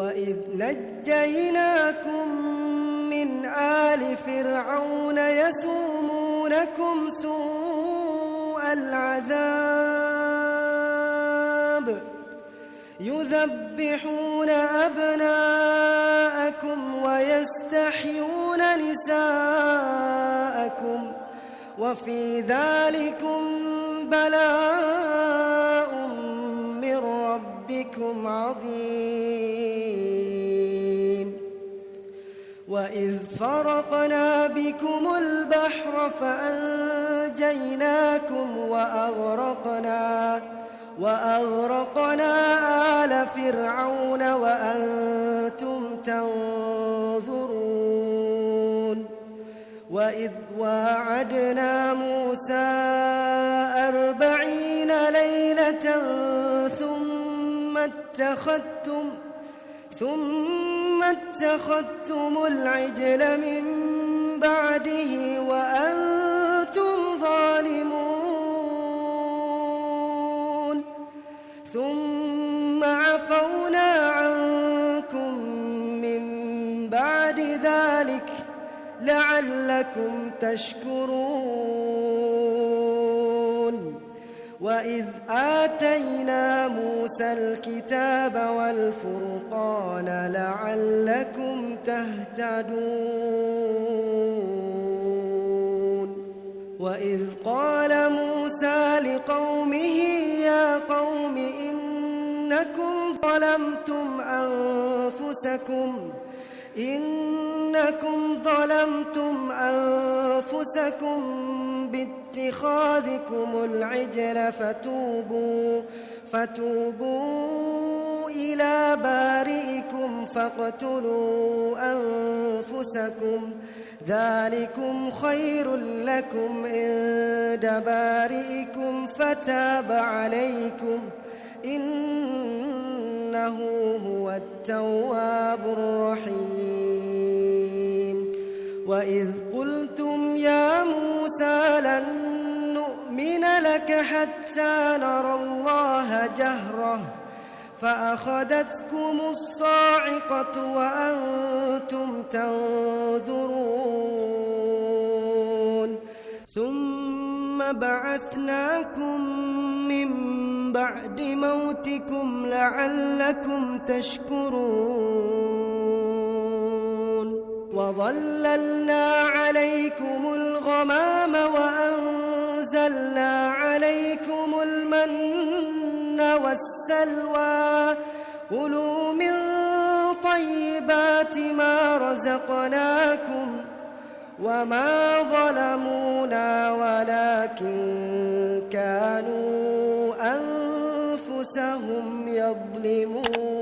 وإذ نجيناكم من آل فرعون يسومونكم سوء العذاب يذبحون أبناءكم ويستحيون نساءكم وفي ذلكم بلاء من ربكم عظيم وإذ فرقنا بكم البحر فأنجيناكم وأغرقنا آل فرعون وأنتم تنظرون وإذ واعدنا موسى 40 ليلة ثم اتخذتم العجل من بعده وأنتم ظالمون ثم عفونا عنكم من بعد ذلك لعلكم تشكرون وإذ آتينا موسى الكتاب والفرقان لعلكم تهتدون وإذ قال موسى لقومه يا قوم إنكم ظلمتم أنفسكم باتخاذكم العجل فتوبوا إلى بارئكم فاقتلوا أنفسكم ذلكم خير لكم عند بارئكم فتاب عليكم إنه هو التواب الرحيم وإذ قلتم يا موسى لن نؤمن لك حتى نرى الله جهرة فأخذتكم الصاعقة وأنتم تنظرون ثم بعثناكم من بعد موتكم لعلكم تشكرون وظللنا عليكم الغمام وأنزلنا عليكم المن والسلوى كلوا من طيبات ما رزقناكم وما ظلمونا ولكن كانوا أنفسهم يظلمون